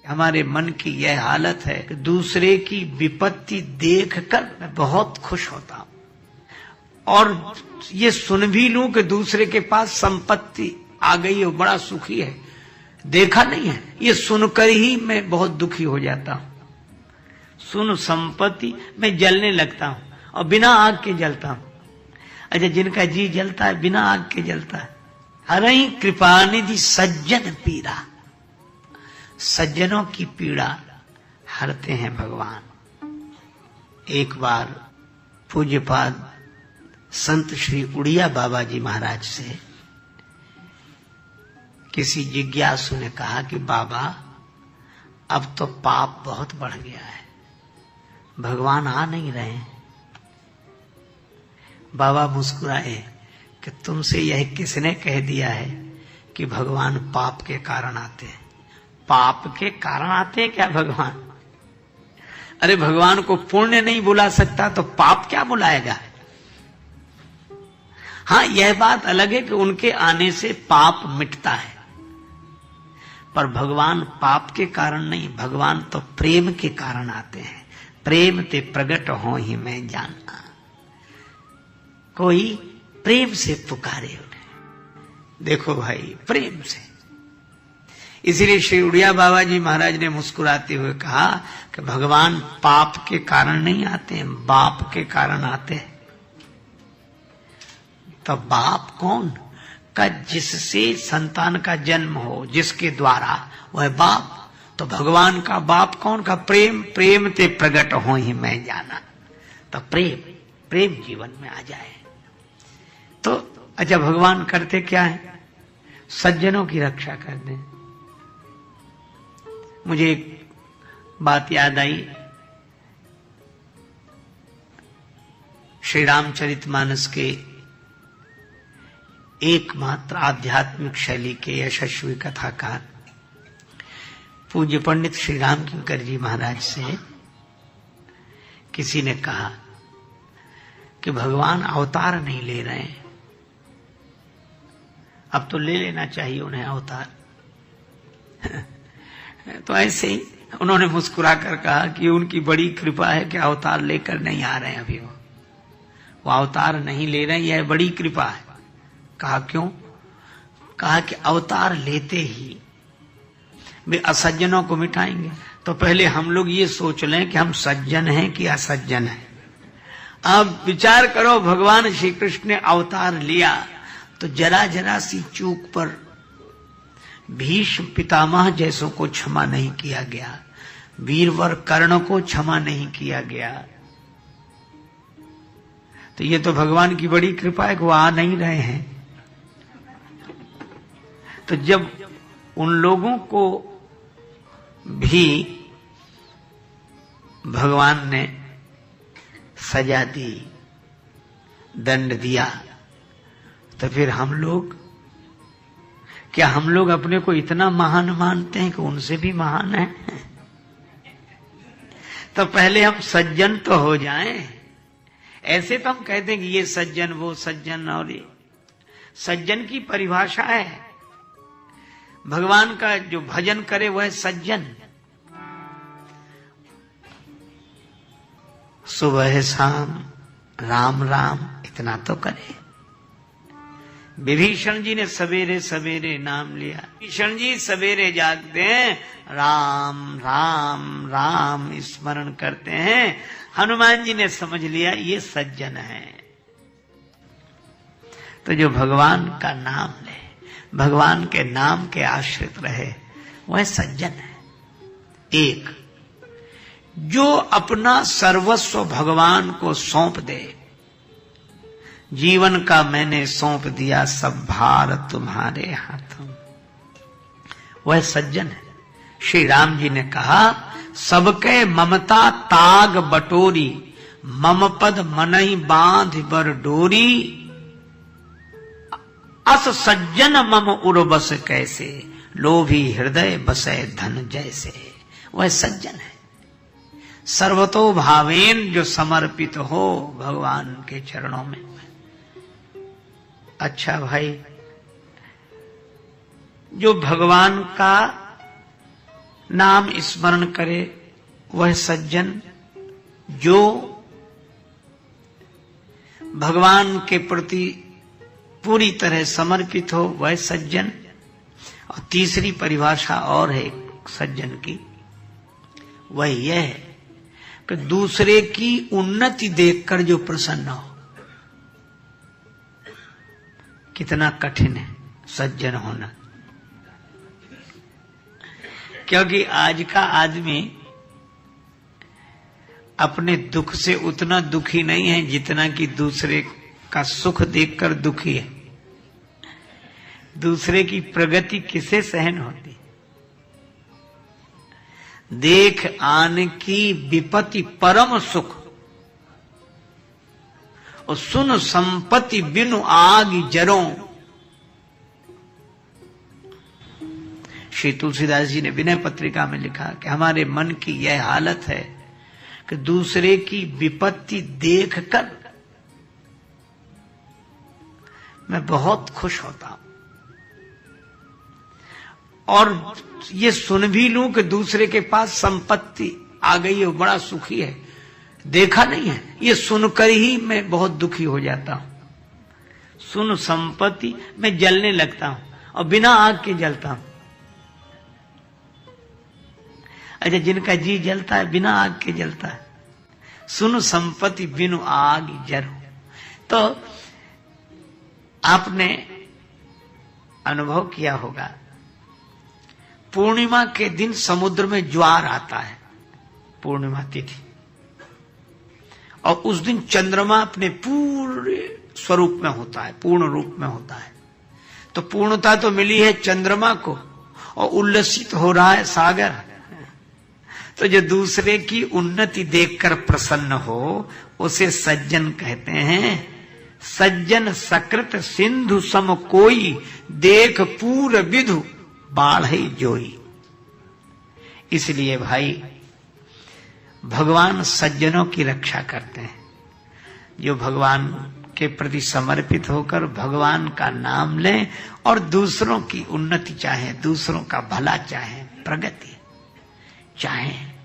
हमारे मन की यह हालत है कि दूसरे की विपत्ति देखकर मैं बहुत खुश होता हूं, और ये सुन भी लूं कि दूसरे के पास संपत्ति आ गई है, बड़ा सुखी है, देखा नहीं है, ये सुनकर ही मैं बहुत दुखी हो जाता हूं। सुन संपत्ति मैं जलने लगता हूं, और बिना आग के जलता हूं। अच्छा, जिनका जी जलता है बिना आग के जलता है। हरई कृपानिधि सज्जन पीड़ा, सज्जनों की पीड़ा हरते हैं भगवान। एक बार पूज्यपाद संत श्री उड़िया बाबा जी महाराज से किसी जिज्ञासु ने कहा कि बाबा, अब तो पाप बहुत बढ़ गया है, भगवान आ नहीं रहे। बाबा मुस्कुराए कि तुमसे यह किसने कह दिया है कि भगवान पाप के कारण आते हैं? पाप के कारण आते हैं क्या भगवान? अरे भगवान को पुण्य नहीं बुला सकता तो पाप क्या बुलाएगा? हाँ, यह बात अलग है कि उनके आने से पाप मिटता है, पर भगवान पाप के कारण नहीं, भगवान तो प्रेम के कारण आते हैं। प्रेम ते प्रगट हो ही मैं जानना। कोई प्रेम से पुकारे उन्हें, देखो भाई, प्रेम से। इसीलिए श्री उड़िया बाबा जी महाराज ने मुस्कुराते हुए कहा कि भगवान पाप के कारण नहीं आते हैं, बाप के कारण आते हैं। तो बाप कौन? का जिससे संतान का जन्म हो, जिसके द्वारा, वह बाप। तो भगवान का बाप कौन? का प्रेम। प्रेम ते प्रगट हो ही मैं जाना। तो प्रेम जीवन में आ जाए तो अच्छा, भगवान करते क्या है? सज्जनों की रक्षा करते हैं। मुझे एक बात याद आई, श्री रामचरितमानस के एकमात्र आध्यात्मिक शैली के यशस्वी कथाकार पूज्य पंडित श्री राम किंकर जी महाराज से किसी ने कहा कि भगवान अवतार नहीं ले रहे हैं, अब तो ले लेना चाहिए उन्हें अवतार। तो ऐसे ही उन्होंने मुस्कुरा कर कहा कि उनकी बड़ी कृपा है कि अवतार लेकर नहीं आ रहे हैं, अभी वो अवतार नहीं ले रहे हैं, यह बड़ी कृपा है। कहा क्यों? कहा कि अवतार लेते ही वे असज्जनों को मिटाएंगे, तो पहले हम लोग ये सोच लें कि हम सज्जन हैं कि असज्जन हैं। अब विचार करो, भगवान श्री कृष्ण ने अवतार लिया तो जरा जरा सी चूक पर भीष्म पितामह जैसों को क्षमा नहीं किया गया, वीरवर कर्ण को क्षमा नहीं किया गया। तो ये तो भगवान की बड़ी कृपा है कि वो आ नहीं रहे हैं। तो जब उन लोगों को भी भगवान ने सजा दी, दंड दिया, तो फिर हम लोग क्या, हम लोग अपने को इतना महान मानते हैं कि उनसे भी महान है? तो पहले हम सज्जन तो हो जाएं। ऐसे तो हम कहते हैं कि ये सज्जन, वो सज्जन, और ये सज्जन की परिभाषा है। भगवान का जो भजन करे वह सज्जन। सुबह शाम राम राम इतना तो करे। विभीषण जी ने सवेरे सवेरे नाम लिया। विभीषण जी सवेरे जागते हैं, राम राम राम स्मरण करते हैं। हनुमान जी ने समझ लिया ये सज्जन है। तो जो भगवान का नाम ले, भगवान के नाम के आश्रित रहे, वह सज्जन है। एक जो अपना सर्वस्व भगवान को सौंप दे, जीवन का मैंने सौंप दिया सब भार तुम्हारे हाथों, वह सज्जन है। श्री राम जी ने कहा, सबके ममता ताग बटोरी, मम पद मनहि बांध बर डोरी, अस सज्जन मम उर बस कैसे, लोभी हृदय बसे धन जैसे। वह सज्जन है। सर्वतो भावेन जो समर्पित हो भगवान के चरणों में। अच्छा भाई, जो भगवान का नाम स्मरण करे वह सज्जन, जो भगवान के प्रति पूरी तरह समर्पित हो वह सज्जन। और तीसरी परिभाषा और है सज्जन की, वह यह है कि दूसरे की उन्नति देखकर जो प्रसन्न हो। कितना कठिन है सज्जन होना, क्योंकि आज का आदमी अपने दुख से उतना दुखी नहीं है जितना कि दूसरे का सुख देखकर दुखी है। दूसरे की प्रगति किसे सहन होती? देख आन की विपत्ति परम सुख, और सुन संपत्ति बिनु आग जरों। श्री तुलसीदास जी ने विनय पत्रिका में लिखा कि हमारे मन की यह हालत है कि दूसरे की विपत्ति देखकर मैं बहुत खुश होता हूं, और ये सुन भी लूं कि दूसरे के पास संपत्ति आ गई है, बड़ा सुखी है, देखा नहीं है, ये सुनकर ही मैं बहुत दुखी हो जाता हूं। सुन संपत्ति, मैं जलने लगता हूं और बिना आग के जलता हूं। अच्छा, जिनका जी जलता है बिना आग के जलता है। सुन संपत्ति बिनु आग जरो। तो आपने अनुभव किया होगा, पूर्णिमा के दिन समुद्र में ज्वार आता है, पूर्णिमा तिथि, और उस दिन चंद्रमा अपने पूरे स्वरूप में होता है, पूर्ण रूप में होता है। तो पूर्णता तो मिली है चंद्रमा को, और उल्लसित हो रहा है सागर। तो जो दूसरे की उन्नति देखकर प्रसन्न हो उसे सज्जन कहते हैं। सज्जन सकृत सिंधु सम कोई, देख पूर विधु बाढ़ जोई। इसलिए भाई, भगवान सज्जनों की रक्षा करते हैं, जो भगवान के प्रति समर्पित होकर भगवान का नाम लें और दूसरों की उन्नति चाहें, दूसरों का भला चाहें, प्रगति चाहें।